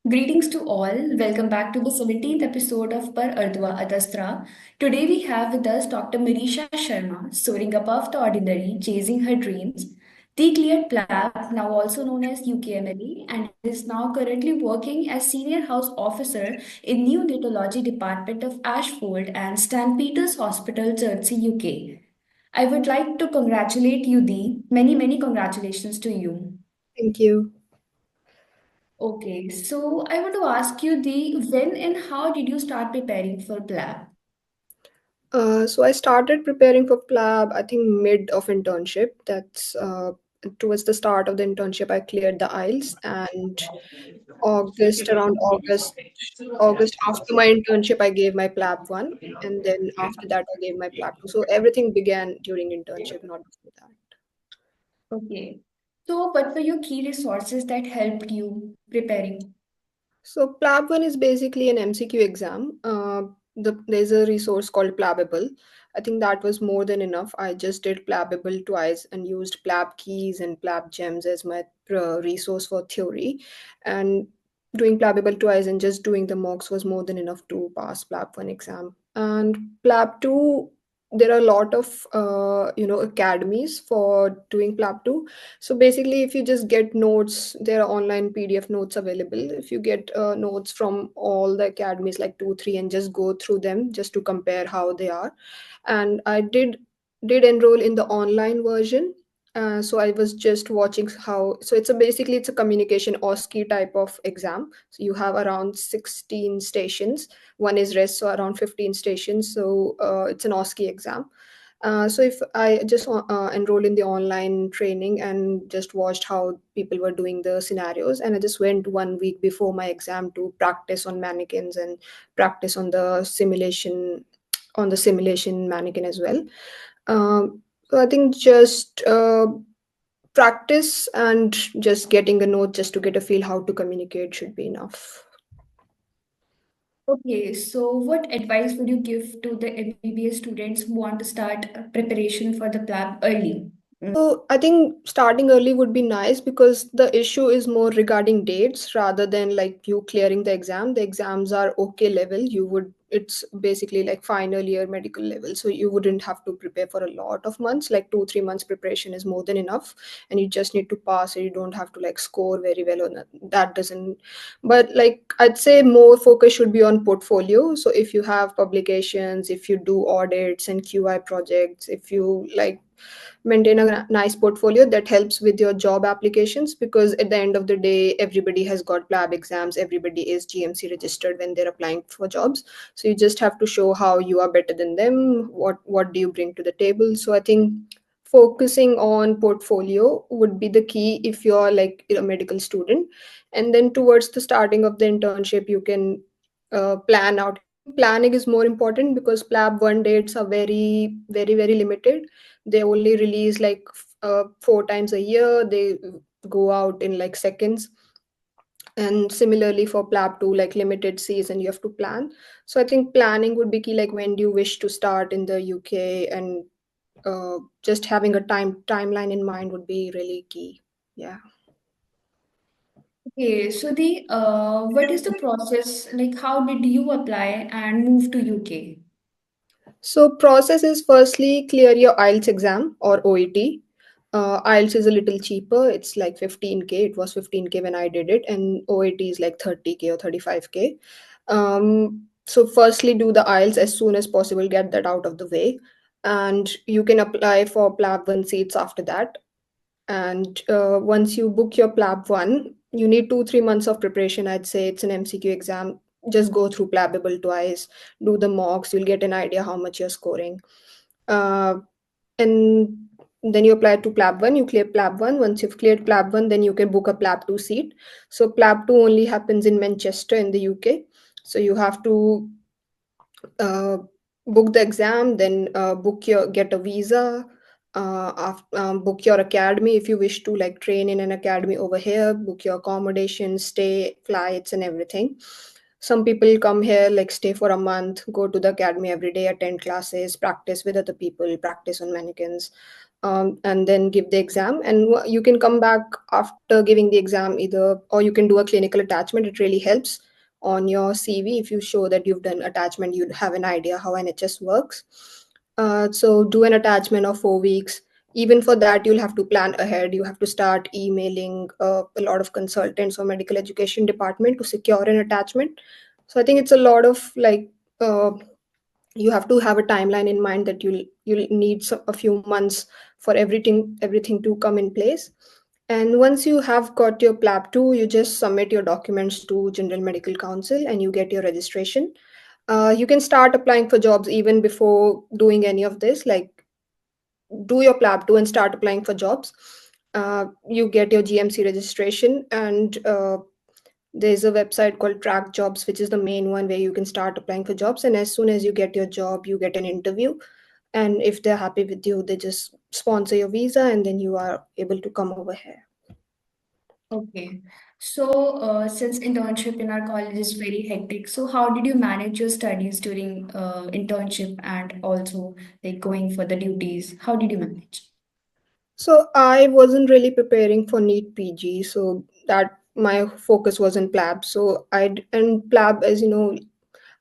Greetings to all. Welcome back to the 17th episode of Per Ardua Ad Astra. Today we have with us Dr. Marisha Sharma, soaring above the ordinary, chasing her dreams. The cleared PLAB, now also known as UKMLA, and is now currently working as Senior House Officer in Neonatology Department of Ashfold and St. Peter's Hospital, Chertsey, UK. I would like to congratulate you, Dee. Many congratulations to you. Thank you. Okay, so I want to ask you the when and how did you start preparing for PLAB? So I started preparing for PLAB, I think mid of internship. That's towards the start of the internship, I cleared the IELTS, and around August after my internship, I gave my PLAB one, and then after that, I gave my PLAB two. So everything began during internship, not before that. Okay. So what were your key resources that helped you preparing? So PLAB one is basically an MCQ exam. There's a resource called Plabable. I think that was more than enough. I just did Plabable twice and used Plab keys and Plab gems as my resource for theory. And doing Plabable twice and just doing the mocks was more than enough to pass Plab one exam. And Plab two, there are a lot of academies for doing Plab two. So basically, if you just get notes, there are online PDF notes available. If you get notes from all the academies, like two, three, and just go through them just to compare how they are. And I did enroll in the online version. So I was just watching how. So basically it's a communication OSCE type of exam. So you have around 16 stations. One is rest, so around 15 stations. So it's an OSCE exam. So if I just enrolled in the online training and just watched how people were doing the scenarios, and I just went 1 week before my exam to practice on mannequins and practice on the simulation mannequin as well. So I think just practice and just getting a note just to get a feel how to communicate should be enough. Okay, so what advice would you give to the MBBS students who want to start preparation for the PLAB early? So I think starting early would be nice because the issue is more regarding dates rather than like you clearing the exam. The exams are okay level. It's basically like final year medical level. So you wouldn't have to prepare for a lot of months, like 2, 3 months preparation is more than enough. And you just need to pass it. You don't have to like score very well on that. That doesn't, but like I'd say more focus should be on portfolio. So if you have publications, if you do audits and QI projects, if you like maintain a nice portfolio that helps with your job applications, because at the end of the day everybody has got PLAB exams, everybody is GMC registered when they're applying for jobs. So you just have to show how you are better than them, what do you bring to the table. So I think focusing on portfolio would be the key if you're like a medical student. And then towards the starting of the internship you can plan out. I think planning is more important because PLAB one dates are very limited. They only release like 4 times a year. They go out in like seconds. And similarly for PLAB 2, like limited season, you have to plan. So I think planning would be key, like when do you wish to start in the UK, and just having a timeline in mind would be really key. Yeah. Okay, so the what is the process? Like, how did you apply and move to UK? So process is firstly clear your IELTS exam or OET. IELTS is a little cheaper. It's like 15K. It was 15K when I did it, and OET is like 30K or 35K. So firstly do the IELTS as soon as possible. Get that out of the way, and you can apply for PLAB one seats after that. And once you book your PLAB one, you need 2, 3 months of preparation. I'd say it's an MCQ exam. Just go through Plabable twice, do the mocks, you'll get an idea how much you're scoring. Uh, and then you apply to PLAB 1, you clear PLAB 1. Once you've cleared PLAB 1, then you can book a PLAB 2 seat. So PLAB 2 only happens in Manchester in the UK. So you have to uh, book the exam, then get a visa, book your academy if you wish to like train in an academy over here, book your accommodation, stay, flights, and everything. Some people come here like stay for a month, go to the academy every day, attend classes, practice with other people, practice on mannequins. and then give the exam. And you can come back after giving the exam either, or you can do a clinical attachment. It really helps on your CV. If you show that you've done attachment, you'd have an idea how NHS works. So do an attachment of 4 weeks. Even for that, you'll have to plan ahead. You have to start emailing a lot of consultants or medical education department to secure an attachment. So I think it's a lot of like, you have to have a timeline in mind that you'll need a few months for everything to come in place. And once you have got your PLAB 2, you just submit your documents to General Medical Council and you get your registration. You can start applying for jobs even before doing any of this. Like, do your PLAB 2 and start applying for jobs. You get your GMC registration, and there's a website called Track Jobs, which is the main one where you can start applying for jobs. And as soon as you get your job, you get an interview. And if they're happy with you, they just sponsor your visa, and then you are able to come over here. Okay. So, since internship in our college is very hectic, so how did you manage your studies during internship and also like going for the duties? How did you manage? So I wasn't really preparing for NEET PG, so that my focus was in PLAB. So and PLAB, as you know,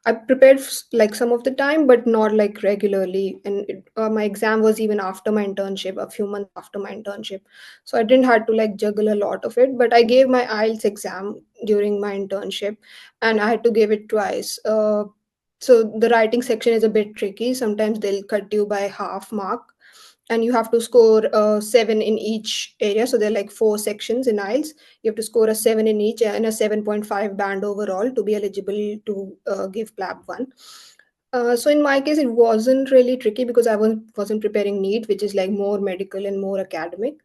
I prepared like some of the time, but not like regularly. And my exam was even after my internship, a few months after my internship. So I didn't have to like juggle a lot of it. But I gave my IELTS exam during my internship, and I had to give it twice. So the writing section is a bit tricky. Sometimes they'll cut you by half mark, and you have to score 7 in each area. So there are like 4 sections in IELTS. You have to score a 7 in each and a 7.5 band overall to be eligible to give PLAB 1. So in my case, it wasn't really tricky because wasn't preparing NEET, which is like more medical and more academic.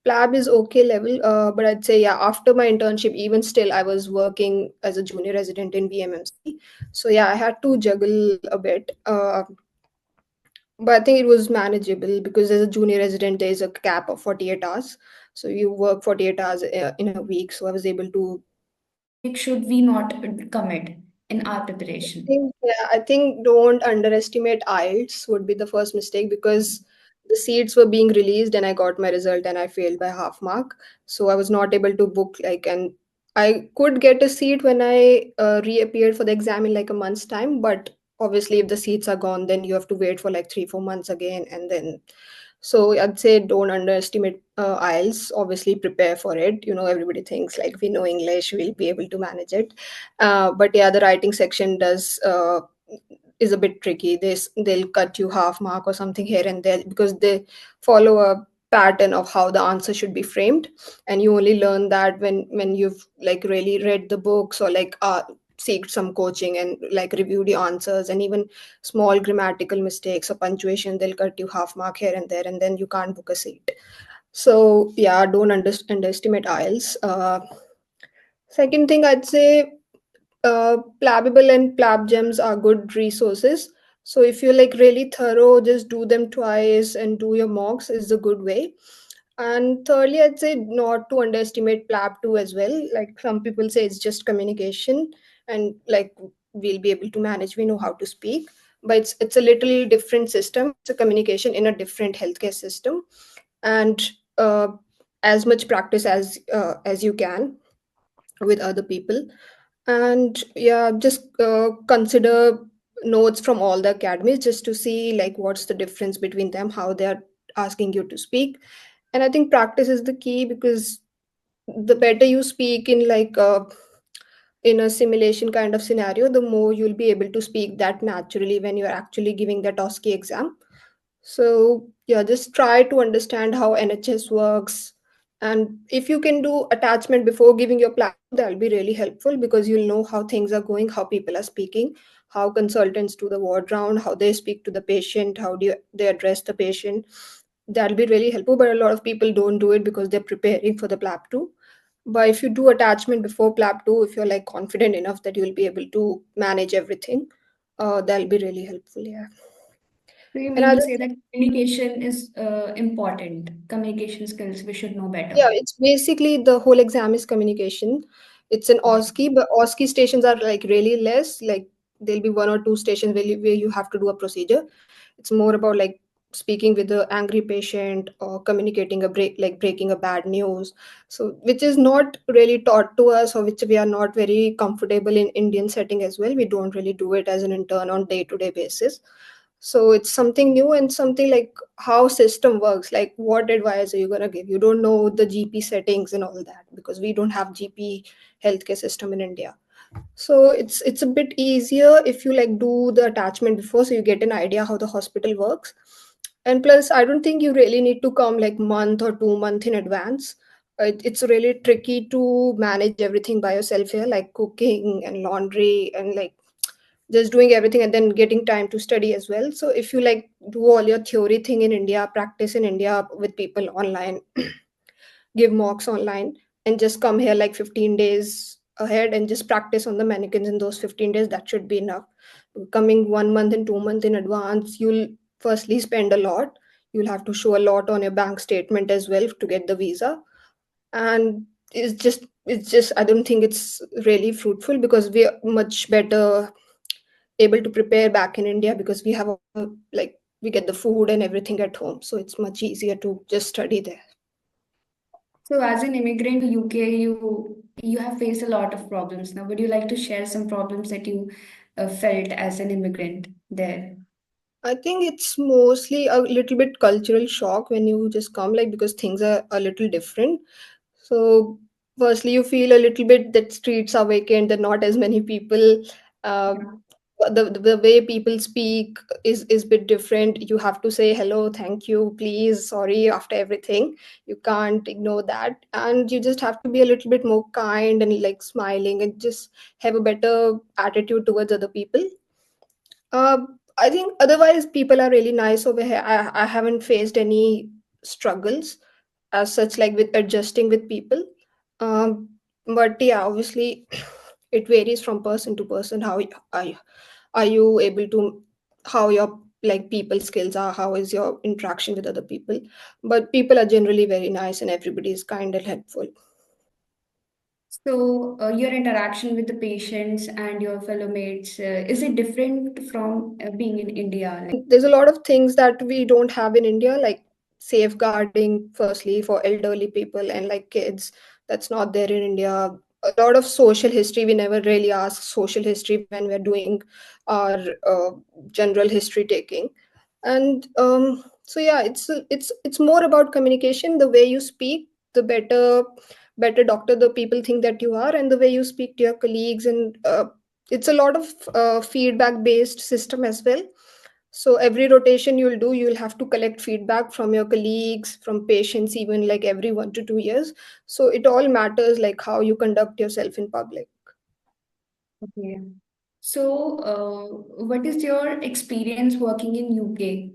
PLAB is okay level, but I'd say, yeah, after my internship, even still, I was working as a junior resident in BMMC. So yeah, I had to juggle a bit. But I think it was manageable because as a junior resident, there's a cap of 48 hours. So you work 48 hours in a week. So I was able to. Like, should we not commit in our I preparation? think, yeah, I think don't underestimate IELTS would be the first mistake, because the seats were being released and I got my result and I failed by half mark. So I was not able to book like, and I could get a seat when I reappeared for the exam in like a month's time. But obviously, if the seats are gone, then you have to wait for like 3 4 months again, and then. So I'd say don't underestimate IELTS. Obviously, prepare for it. You know, everybody thinks like we know English, we'll be able to manage it. But yeah, the writing section does is a bit tricky. They'll cut you half mark or something here and there because they follow a pattern of how the answer should be framed, and you only learn that when you've like really read the books or like seek some coaching and like review the answers. And even small grammatical mistakes or punctuation, they'll cut you half mark here and there, and then you can't book a seat. So yeah, don't underestimate IELTS. Second thing I'd say, Plabable and Plab Gems are good resources. So if you're like really thorough, just do them twice and do your mocks is a good way. And thirdly, I'd say not to underestimate PLAB 2 as well. Like some people say it's just communication, and like we'll be able to manage, we know how to speak. But it's a little different system. It's a communication in a different healthcare system. And uh, as much practice as you can with other people. And yeah, just consider notes from all the academies just to see like what's the difference between them, how they are asking you to speak. And I think practice is the key, because the better you speak in like in a simulation kind of scenario, the more you'll be able to speak that naturally when you're actually giving that OSCE exam. So yeah, just try to understand how NHS works. And if you can do attachment before giving your plan, that'll be really helpful, because you'll know how things are going, how people are speaking, how consultants do the ward round, how they speak to the patient, how they address the patient. That'll be really helpful. But a lot of people don't do it because they're preparing for the PLAB 2. But if you do attachment before PLAB 2, if you're like confident enough that you'll be able to manage everything, that'll be really helpful. Yeah. So you mean to Another. say that communication is important. Communication skills we should know better. Yeah, it's basically the whole exam is communication. It's an Okay. OSCE, but OSCE stations are like really less. Like there'll be 1 or 2 stations where you have to do a procedure. It's more about like speaking with the angry patient or communicating breaking a bad news, so which is not really taught to us, or which we are not very comfortable in Indian setting as well. We don't really do it as an intern on day to day basis. So it's something new and something like how system works, like what advice are you going to give. You don't know the GP settings and all that, because we don't have GP healthcare system in India. So it's a bit easier if you like do the attachment before, so you get an idea how the hospital works. And plus, I don't think you really need to come like month or 2 month in advance. It's really tricky to manage everything by yourself here, like cooking and laundry and like just doing everything and then getting time to study as well. So if you like do all your theory thing in India, practice in India with people online, give mocks online, and just come here like 15 days ahead and just practice on the mannequins in those 15 days, that should be enough. Coming 1 month and 2 months in advance, you'll firstly spend a lot. You'll have to show a lot on your bank statement as well to get the visa. And it's just I don't think it's really fruitful, because we are much better able to prepare back in India, because we have all like we get the food and everything at home, so it's much easier to just study there. So, as an immigrant to UK, you have faced a lot of problems. Now, would you like to share some problems that you felt as an immigrant there? I think it's mostly a little bit cultural shock when you just come, like because things are a little different. So, firstly, you feel a little bit that streets are vacant, there are not as many people. Uh, Yeah. the way people speak is bit different. You have to say hello, thank you, please, sorry after everything. You can't ignore that, and you just have to be a little bit more kind and like smiling and just have a better attitude towards other people. uh, I think otherwise people are really nice over here. I haven't faced any struggles as such, like with adjusting with people. Um, but yeah, obviously, it varies from person to person. Are, are you able to, how your like people skills are, how is your interaction with other people. But people are generally very nice and everybody is kind and helpful. So, your interaction with the patients and your fellow mates, is it different from being in India? There's a lot of things that we don't have in India, like safeguarding, firstly, for elderly people and like kids. That's not there in India. A lot of social history, we never really ask social history when we're doing our general history taking. And so yeah, it's more about communication. The way you speak, the better doctor the people think that you are, and the way you speak to your colleagues. And it's a lot of feedback based system as well. So every rotation you'll do, you'll have to collect feedback from your colleagues, from patients, even like every 1 to 2 years. So it all matters, like how you conduct yourself in public. Okay. So, what is your experience working in UK?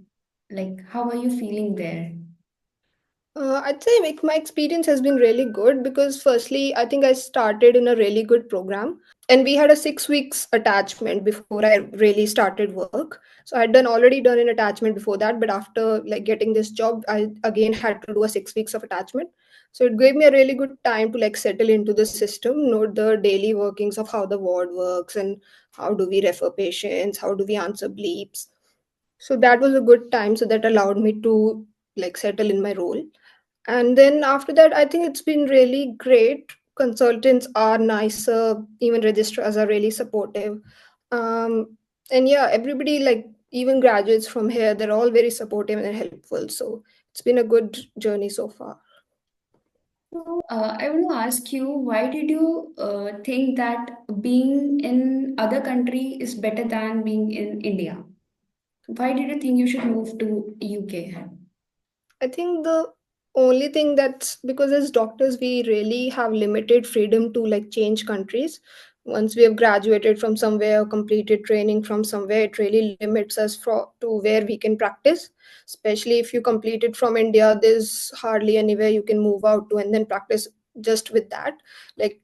Like, how are you feeling there? I'd say like my experience has been really good, because firstly, I think I started in a really good program, and we had a 6 weeks attachment before I really started work. So I had done already done an attachment before that, but after like getting this job, I again had to do a 6 weeks of attachment. So it gave me a really good time to like settle into the system, know the daily workings of how the ward works, and how do we refer patients, how do we answer bleeps. So that was a good time, so that allowed me to like settle in my role. And then after that, I think it's been really great. Consultants are nicer, even registrars are really supportive. Um, and yeah, everybody, like even graduates from here, they're all very supportive and helpful. So it's been a good journey so far. So, I want to ask you, why did you think that being in other country is better than being in India? Why did you think you should move to UK? I think the only thing that's because as doctors, we really have limited freedom to like change countries. Once we have graduated from somewhere or completed training from somewhere, it really limits us to where we can practice. Especially if you complete it from India, there's hardly anywhere you can move out to and then practice just with that. Like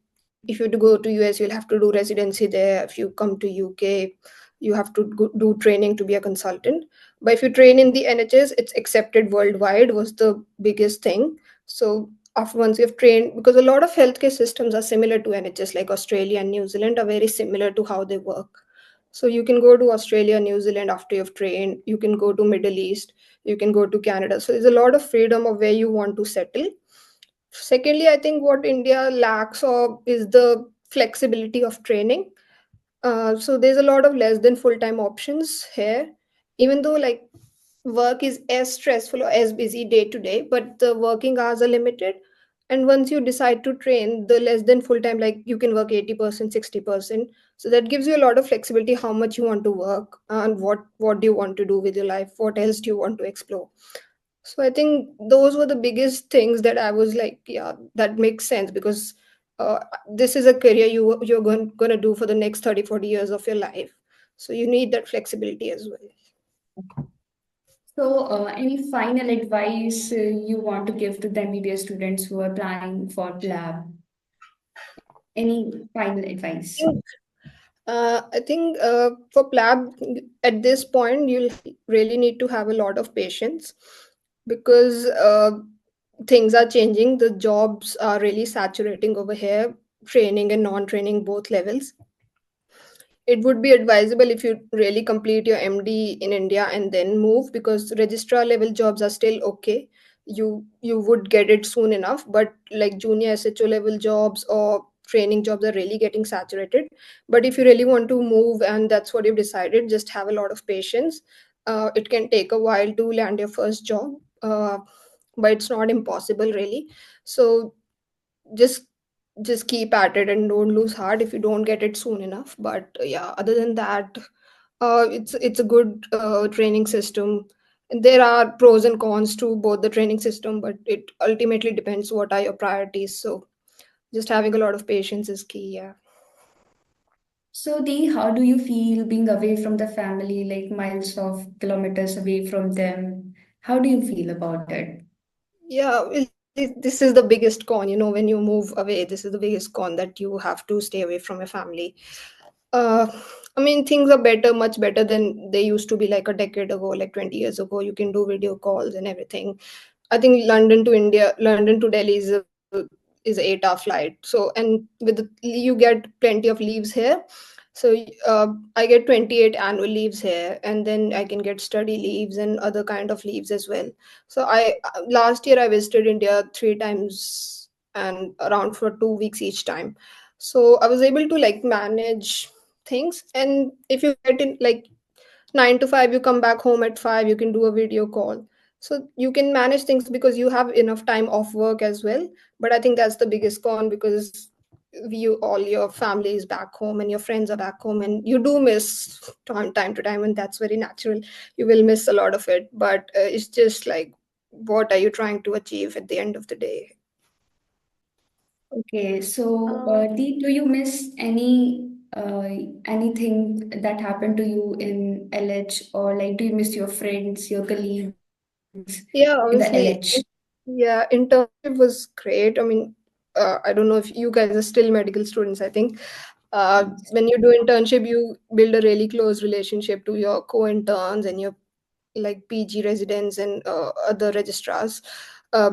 if you to go to US, you'll have to do residency there. If you come to UK, you have to do training to be a consultant. But if you train in the NHS, it's accepted worldwide was the biggest thing. So after once you've trained, because a lot of healthcare systems are similar to NHS, like Australia and New Zealand are very similar to how they work. So you can go to Australia, New Zealand after you've trained. You can go to Middle East. You can go to Canada. So there's a lot of freedom of where you want to settle. Secondly, I think what India lacks of is the flexibility of training. So there's a lot of less than full time options here, even though like work is as stressful or as busy day to day, but the working hours are limited. And once you decide to train, the less than full time, like you can work 80%, 60%. So that gives you a lot of flexibility how much you want to work and what do you want to do with your life, what else do you want to explore. So I think those were the biggest things that I was like, yeah, that makes sense because this is a career you're going to do for the next 30, 40 years of your life. So you need that flexibility as well. So, any final advice you want to give to the MBBS students who are planning for PLAB? Any final advice? I think for PLAB, at this point, you'll really need to have a lot of patience because things are changing. The jobs are really saturating over here, training and non training, both levels. It would be advisable if you really complete your MD in India and then move, because registrar level jobs are still okay. You would get it soon enough, but like junior SHO level jobs or training jobs are really getting saturated. But if you really want to move and that's what you've decided, just have a lot of patience. It can take a while to land your first job, but it's not impossible really. So just just keep at it and don't lose heart if you don't get it soon enough. But yeah, other than that, it's a good training system. There are pros and cons to both the training system, but it ultimately depends what are your priorities. So just having a lot of patience is key. Yeah. So, Dee, how do you feel being away from the family, like miles of kilometers away from them? How do you feel about it? Yeah, this is the biggest con, when you move away. This is the biggest con, that you have to stay away from your family. uh I mean, things are better, much better than they used to be like a decade ago, like 20 years ago. You can do video calls and everything. I think London to Delhi is an 8-hour flight. So, and you get plenty of leaves here. So I get 28 annual leaves here, and then I can get study leaves and other kind of leaves as well. So I last year I visited India 3 times and around for 2 weeks each time. So I was able to like manage things. And if you get in like 9 to 5, you come back home at 5, you can do a video call. So you can manage things because you have enough time off work as well. But I think that's the biggest con, because all your family is back home and your friends are back home, and you do miss time to time, and that's very natural. You will miss a lot of it, but it's just like, what are you trying to achieve at the end of the day? Okay, so Uh, Dee, do you miss uh, anything that happened to you in LH, or like do you miss your friends, your colleagues in the Yeah, LH? obviously. Yeah, internship was great. I mean, I don't know if you guys are still medical students. I think when you do internship, you build a really close relationship to your co-interns and your like PG residents and other registrars,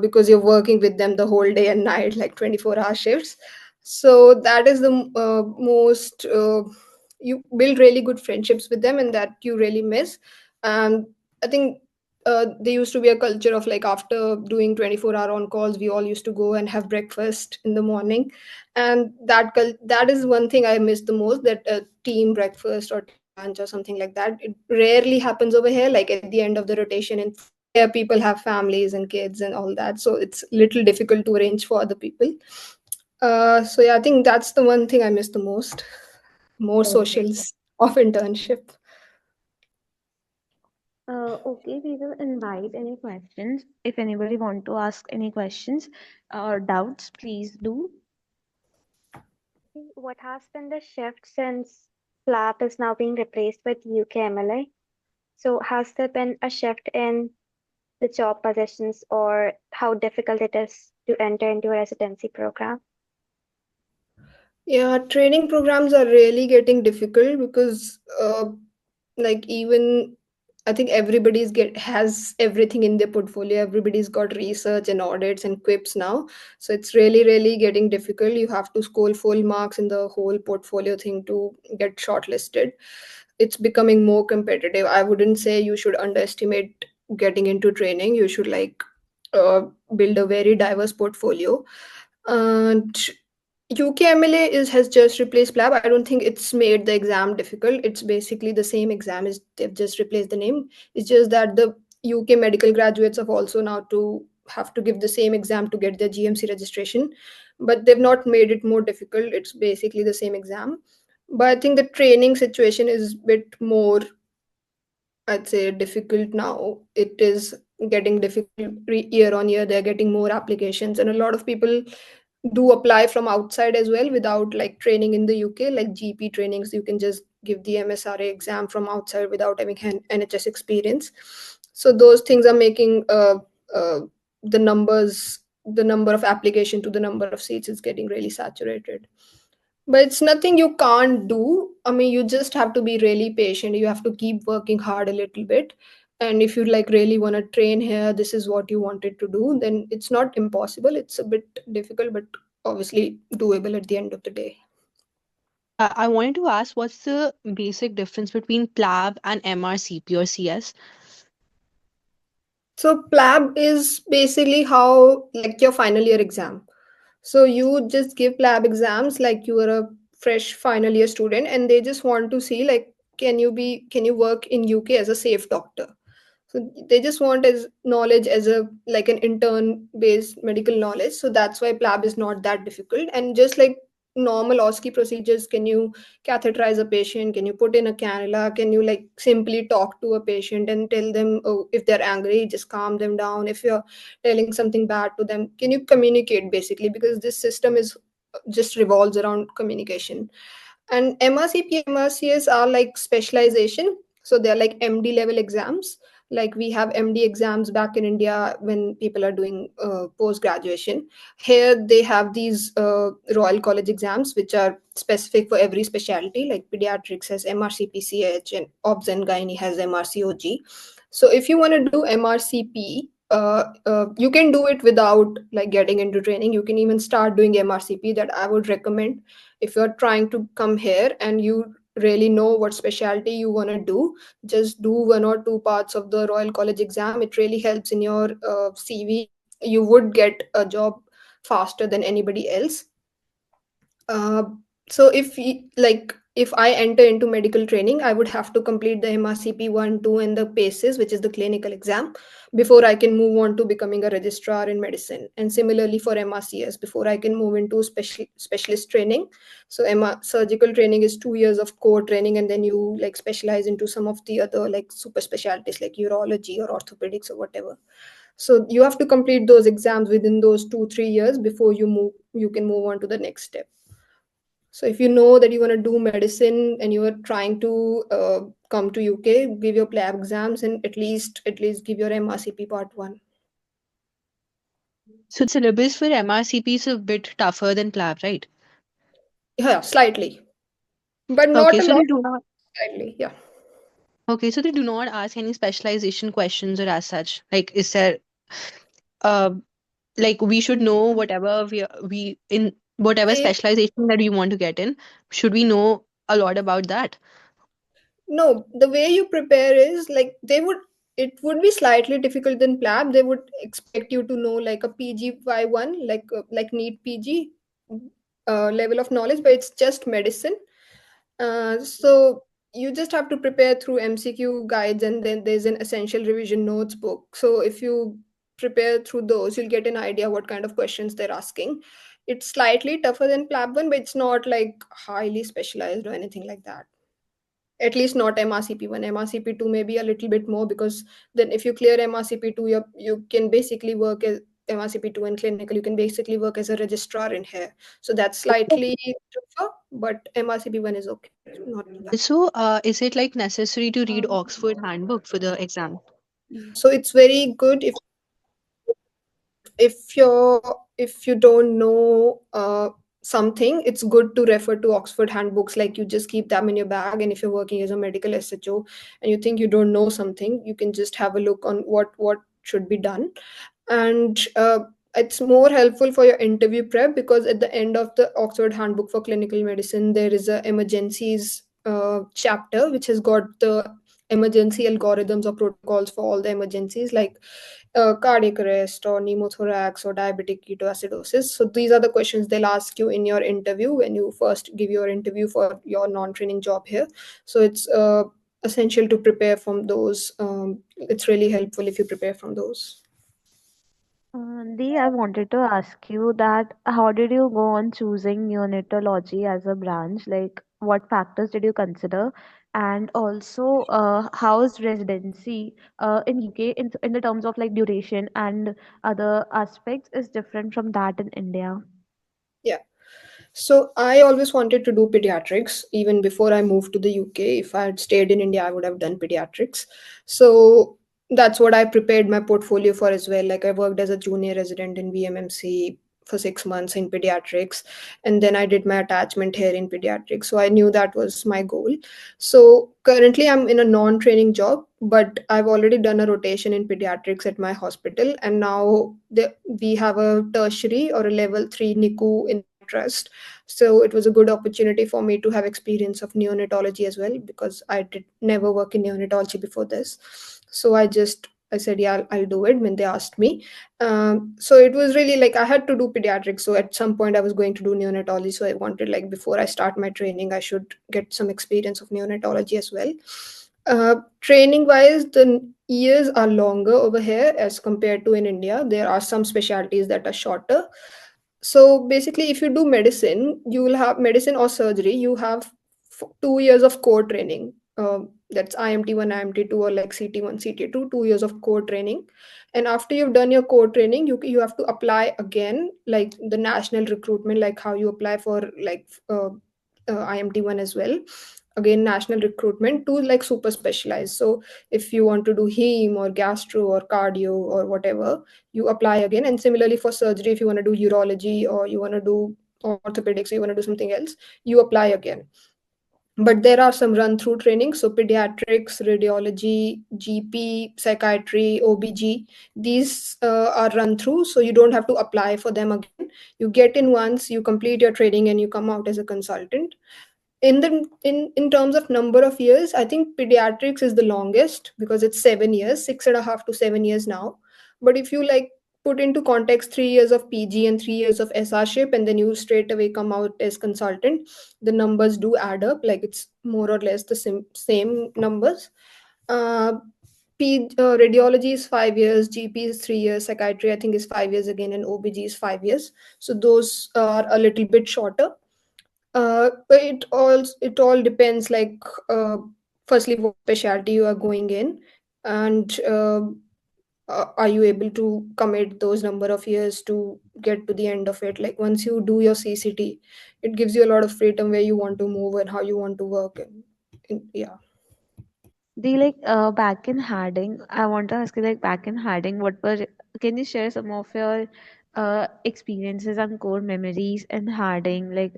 because you're working with them the whole day and night, like 24-hour shifts. So that is the most, you build really good friendships with them, and that you really miss. And I think there used to be a culture of like, after doing 24-hour on calls, we all used to go and have breakfast in the morning. And that is one thing I miss the most, that team breakfast or team lunch or something like that. It rarely happens over here, like at the end of the rotation. And here people have families and kids and all that, so it's little difficult to arrange for other people. So yeah, I think that's the one thing I miss the most. More Okay. socials of internship. okay, we will invite any questions. If anybody want to ask any questions or doubts, please do. What has been the shift since PLAB is now being replaced with UKMLA? So has there been a shift in the job positions or how difficult it is to enter into a residency program? Yeah, training programs are really getting difficult because like, even I think everybody's get has everything in their portfolio. Everybody's got research and audits and quips now. So it's really, really getting difficult. You have to score full marks in the whole portfolio thing to get shortlisted. it's becoming more competitive. I wouldn't say you should underestimate getting into training. You should uh, build a very diverse portfolio. And UKMLA has just replaced PLAB. I don't think it's made the exam difficult. It's basically the same exam. Is they've just replaced the name. It's just that the UK medical graduates have also now to have to give the same exam to get their GMC registration, but they've not made it more difficult. It's basically the same exam. But I think the training situation is a bit more, I'd say, difficult now. It is getting difficult year on year. They're getting more applications, and a lot of people do apply from outside as well without like training in the UK, like GP trainings. You can just give the MSRA exam from outside without having NHS experience. So those things are making uh, the numbers, the number of application to the number of seats is getting really saturated. But it's nothing you can't do. I mean, you just have to be really patient. You have to keep working hard a little bit. And if you like really want to train here, this is what you wanted to do, then it's not impossible. It's a bit difficult, but obviously doable at the end of the day. I wanted to ask, what's the basic difference between PLAB and MRCP or CS? So PLAB is basically how like your final year exam. So you just give lab exams like you are a fresh final year student, and they just want to see like can you work in UK as a safe doctor. So they just want as knowledge as a like an intern based medical knowledge. So that's why PLAB is not that difficult. And just like normal OSCE procedures, can you catheterize a patient? Can you put in a cannula? Can you like simply talk to a patient and tell them, oh, if they're angry, just calm them down. If you're telling something bad to them, can you communicate basically? Because this system is just revolves around communication. And MRCP, MRCS are like specialization. So they're like MD level exams. Like we have MD exams back in India when people are doing post graduation. Here they have these Royal College exams, which are specific for every specialty. Like pediatrics has MRCPCH and obs and gynae has MRCOG. So if you want to do MRCP, you can do it without like getting into training. You can even start doing MRCP. That I would recommend if you're trying to come here and you really know what specialty you want to do. Just do one or two parts of the Royal College exam. It really helps in your CV. You would get a job faster than anybody else. uh, so if I enter into medical training, I would have to complete the MRCP 1, 2, and the PACES, which is the clinical exam, before I can move on to becoming a registrar in medicine. And similarly for MRCS, before I can move into specialist training. So surgical training is 2 years of core training, and then you like specialize into some of the other like super specialties like urology or orthopedics or whatever. So you have to complete those exams within those 2 3 years before you can move on to the next step. So if you know that you want to do medicine and you are trying to come to UK, give your PLAB exams and at least give your MRCP part one. So the syllabus for MRCP is a bit tougher than PLAB, right? Yeah, slightly, but not Okay, a so lot. they do not. Slightly, yeah. Okay, so they do not ask any specialization questions or as such. Like, is there uh like we should know whatever we in whatever They specialization that we want to get in, should we know a lot about that? No, the way you prepare is like it would be slightly difficult than PLAB. They would expect you to know like a PGY1, like NEET PG level of knowledge, but it's just medicine. So you just have to prepare through MCQ guides, and then there's an essential revision notes book. So if you prepare through those, you'll get an idea what kind of questions they're asking. It's slightly tougher than PLAB one, but it's not like highly specialized or anything like that. At least not MRCP1. MRCP2 maybe a little bit more, because then if you clear MRCP2, you can basically work as MRCP2 and clinical. You can basically work as a registrar in here. So that's slightly tougher, but MRCP1 is okay. Not too bad. Also, is it like necessary to read Oxford handbook for the exam? Yeah. So it's very good if you don't know something, it's good to refer to Oxford handbooks. Like you just keep them in your bag, and if you're working as a medical SHO and you think you don't know something, you can just have a look on what should be done. And it's more helpful for your interview prep, because at the end of the Oxford handbook for clinical medicine there is a emergencies chapter which has got the emergency algorithms or protocols for all the emergencies like cardiac arrest or pneumothorax or diabetic ketoacidosis. So these are the questions they'll ask you in your interview when you first give your interview for your non-training job here. So it's essential to prepare from those. It's really helpful if you prepare from those. Dee, I wanted to ask you that how did you go on choosing neonatology as a branch? Like, what factors did you consider? And also, how is residency in UK in the terms of like duration and other aspects is different from that in India? Yeah. So I always wanted to do pediatrics even before I moved to the UK. If I had stayed in India, I would have done pediatrics. So that's what I prepared my portfolio for as well. Like I worked as a junior resident in VMMC for 6 months in pediatrics, and then I did my attachment here in pediatrics. So I knew that was my goal. So currently I'm in a non-training job, but I've already done a rotation in pediatrics at my hospital, and now we have a tertiary or a level 3 NICU in my trust. So it was a good opportunity for me to have experience of neonatology as well because I did never work in neonatology before this. So I said, yeah, I'll do it when they asked me. So it was really like I had to do pediatrics. So at some point I was going to do neonatology. So I wanted like before I start my training, I should get some experience of neonatology as well. Training wise, the years are longer over here as compared to in India. There are some specialties that are shorter. So basically, if you do medicine, you will have medicine or surgery, you have 2 years of core training. That's IMT1, IMT2, or like CT1, CT2, 2 years of core training. And after you've done your core training, you have to apply again, like the national recruitment, like how you apply for like IMT1 as well. Again, national recruitment to like super specialized. So if you want to do heme or gastro or cardio or whatever, you apply again. And similarly for surgery, if you want to do urology or you want to do orthopedics or you want to do something else, you apply again. But there are some run through trainings. So pediatrics, radiology, GP, psychiatry, OBG, these are run through. So you don't have to apply for them again. You get in once, you complete your training, and you come out as a consultant. In terms of number of years, I think pediatrics is the longest because it's 7 years, 6.5 to 7 years now. But if you like put into context 3 years of PG and 3 years of SRship, and then you straight away come out as consultant, the numbers do add up. Like it's more or less the same numbers. uh, Radiology is 5 years, GP is 3 years, psychiatry I think is 5 years again, and OBG is 5 years. So those are a little bit shorter. But it all depends. Like, firstly, what specialty you are going in, and are you able to commit those number of years to get to the end of it? Like once you do your CCT, it gives you a lot of freedom where you want to move and how you want to work. And yeah. The like back in Harding, I want to ask you like back in Harding, can you share some of your experiences and core memories in Harding? Like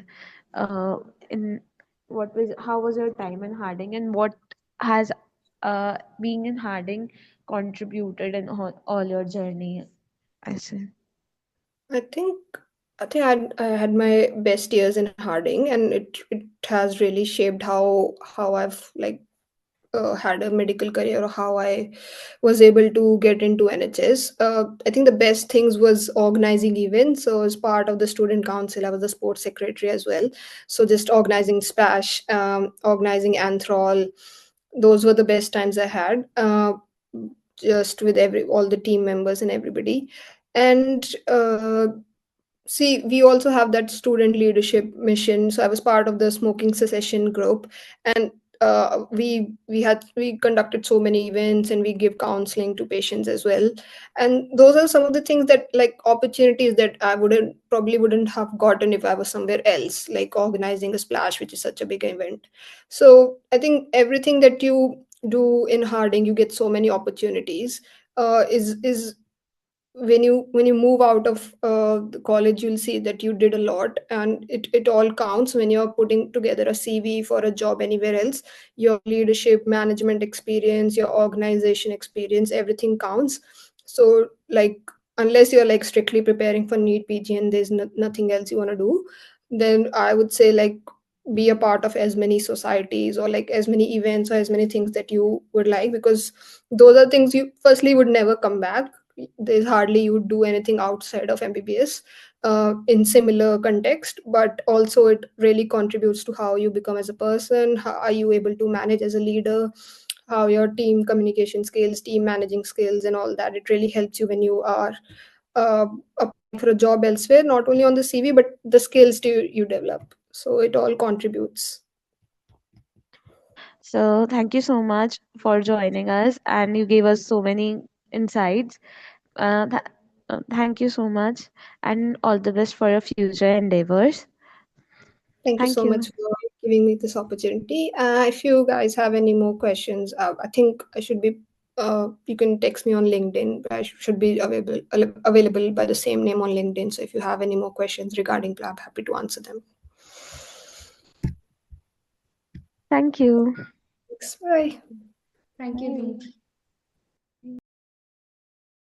uh in how was your time in Harding and what has being in Harding contributed in all your journey? I see. I think I had my best years in Harding, and it has really shaped how I've like had a medical career or how I was able to get into NHS. I think the best things was organizing events. So as part of the student council, I was the sports secretary as well. So just organizing Splash, organizing Anthrol, those were the best times I had. Just with all the team members and everybody. And see, we also have that student leadership mission. So I was part of the smoking cessation group, and we conducted so many events, and we give counseling to patients as well. And those are some of the things that like opportunities that I wouldn't have gotten if I was somewhere else, like organizing a Splash, which is such a big event. So I think everything that you do in Harding, you get so many opportunities. Is when you move out of the college, you'll see that you did a lot, and it all counts when you're putting together a CV for a job anywhere else. Your leadership management experience, your organization experience, everything counts. So like unless you're like strictly preparing for NEET PG and there's nothing else you want to do, then I would say like be a part of as many societies or like as many events or as many things that you would like, because those are things you firstly would never come back. There's hardly you would do anything outside of MBBS in similar context, but also it really contributes to how you become as a person. How are you able to manage as a leader, how your team communication skills, team managing skills, and all that. It really helps you when you are applying for a job elsewhere, not only on the CV, but the skills you develop. So it all contributes. So thank you so much for joining us, and you gave us so many insights. Thank you so much, and all the best for your future endeavors. Thank you Thank so you. much for giving me this opportunity. If you guys have any more questions, I think I should be. You can text me on LinkedIn. I should be available by the same name on LinkedIn. So if you have any more questions regarding PLAB, happy to answer them. Thank you. Thanks. Bye. Thank you, Bye. Dhruv.